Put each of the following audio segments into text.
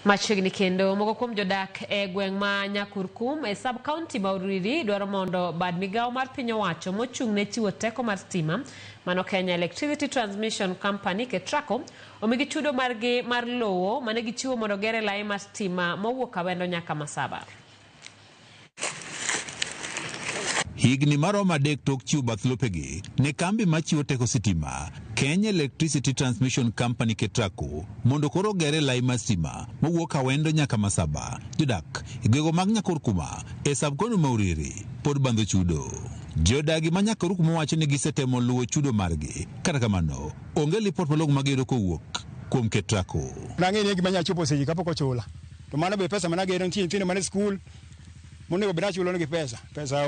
Machiegni kendo moko kuom jodak e gweng' ma Nyakurkum e sub county ma Uriri dwaro mondo bad migawo mar piny owacho mochung' ne chiwo teko mar stima mano Kenya Electricity Transmission Company KETRACO omigi chudo margi mar lowo mane gichiwo mondo gere lai mar stima mowuok Awendo nyaka Masaba. Higni maromo adek tok chiwo bath lopegi ne kambi machiwo teko sitima Kenya Electricity Transmission Company KETRACO mondo koro gere lai mar stima mowuok Awendo nyaka Masaba. Jodak e gwego mag Nyakurkuma e sub-county ma Uriri pod bandho chudo. Jodagi ma Nyakurkuma wacho ni gisetemo luwo chudo margi, kata kamano onge lipot malong'o magero kowuok kuom KETRACO. Nang'eni gima nyachopo seji kapok ochula. To mano be pesa managero nyithindo mane skul monego beda chulo negi pesa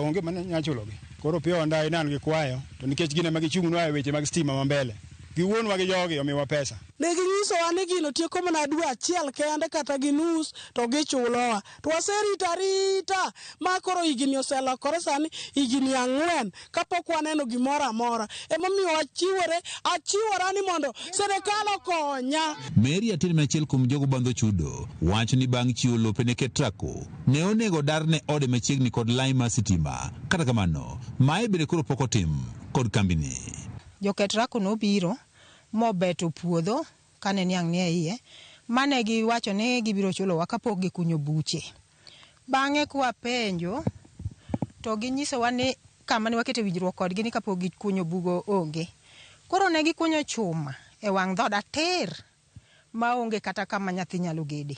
onge mane nyachulogi. Koro pio ndai nan gikwayo to nikech gine magichung'nwa e weche mag stima mambele. Giwuonwa gi jogi omiwa pesa. Ne ginyisowa ni gino tieko mana dwe achiel kende kata gi nus to gichulowa. To waserita ma koro higni oselokore sani higni 4 kapok waneno gimoro amora. Emomiyo achiwora ni mondo serikal okonya. Mary Atin machiel kuom jogo bandho chudo wacho ni bang' chiwo lope ne KETRACO ne onego dar ne ode machiegni kod lai mar sitima. Kata kamano mae bende koro pok otim kod kambini. Jo KETRACO nobiro mobeto puodho kane niang' nie iye mane giwacho ni gibiro chulowa kapok gikunyo buche. Bang'e kwa penjo to ginyisowa ni kama ne wakete winjruok kodgi ni kapok gikunyo bugo onge. Koro ne gikunyo chuma e wang' dhood atir ma onge kata kama nyathi nyalo gede.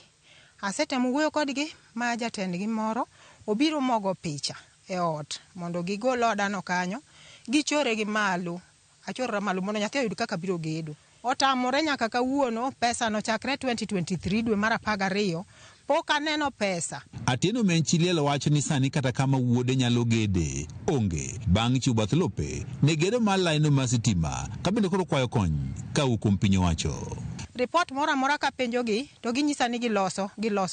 Asetemo wuoyo kodgi ma jatendgi moro obiro mogo picha e ot mondo gigol odano kanyo gichore gi malo. Achorra malo mondo nyathi oyud kaka biro gedo. Otamore nyaka kawuono pesa no chakre 2023 dwe mar 12 pok aneno pesa. Atieno Menchilielo wacho ni sani kata kama wuode nyalo gede onge bang' chiwo bath lope ne gedo mar laino mar sitima ka bende koro kwayo kony ka kuom piny owacho. Report mora mora ka penjogi to ginyisa ni giloso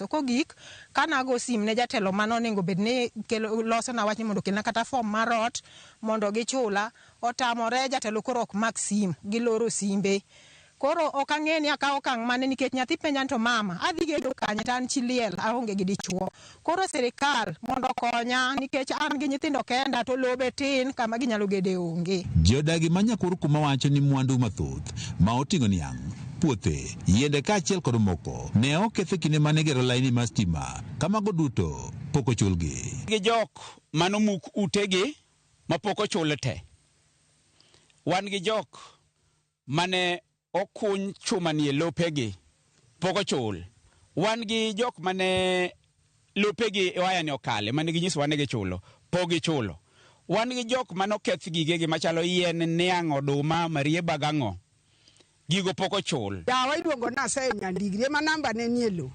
kogik kana go sim ne jatelo mano nego bedne kelo loso na wach mondo kelna kata form marot mondo gichula. Otamore jatelo koro ok mak sim giloro simbe. Koro okang'eni akawo okang' mane nikech nyathi penja to mama adhi gedo kanye tan chiliel aonge gi dichuo. Koro serikal mondo konya nikech an gi nyithindo kenda to lobe tin kama ginyalo gede onge. Jodagi ma Nyakurkuma wacho ni mwandu mathoth ma oting'o niang', puothe, yiende kaachiel kod moko ne oketho kinde mane gero laini mar stima kamago duto pok ochulgi. Gi jok manomuk utegi ma pok ochul te. Wan gi jok mane okuny chuma nie lopegi pok ochul. Wan gi jok mane lopegi waya ne okale mane ginyiso wane gichulo pok gichulo. Wan gi jok mane oketh gigegi machalo yien, niang', oduma, marieba gang'o. Gigo pok ochul. Dawa iluongo na Aseye Nyandigri ma namba ne nie lo.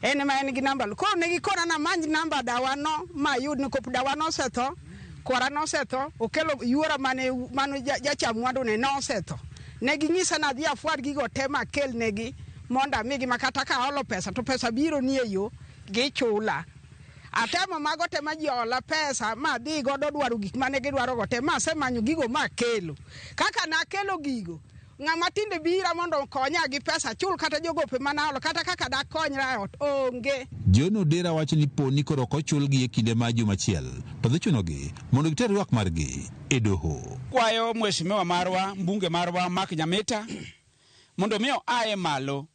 En ma en gi namba lo. Koro ne gikona na manj namba dawa no ma yud ni kop dawa no setho. Kwara no setho okelo yuora mano jacham mwandu ne no setho. Ne ginyisa na dhi afuad gigo tema kel negi monda migi makata ka olo pesa to pesa biro nie yo gichula. Atemo mago tema jola pesa ma dhi godo dwaro gik mane gidwaro go tema asemanyo gigo ma kelo. Kaka na kelo gigo ng'ama tinde bira mondo konya gi pesa chul kata jogope manalo kata kaka da konyra ot onge. Jono Dera wacho ni poni koro kochulgi e kinde ma juma achiel to dhi chunogi mondo giter ywak margi e doho. Kwayo mheshimiwa marwa mbunge marwa Mark Nyamita mondo miyo aye malo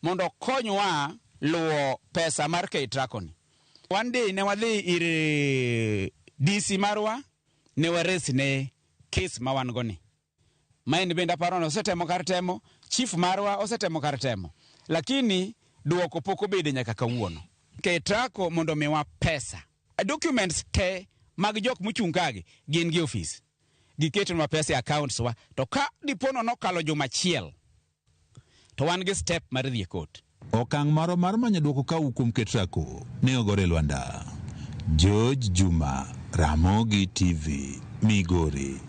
mondo konywa luwo pesa mar KETRACO ni. Wande ne wadhi ir DC marwa ne waresi ne case ma wan goni. Main benda parono osetemo kar temo, chief marwa osetemo kar temo. Lakini duoko poko bede nyaka kawuono. KETRACO mondo miwa pesa. Documents te mag jok mochung'kagi gin gi office. Giketonwa pesa e accounts wa to ka dipono nokalo juma achiel to wan gi step mar dhi e court. Okang' maro mar manyo duoko ka kuom KETRACO ne ogore Lwanda. George Juma, Ramogi TV, Migori.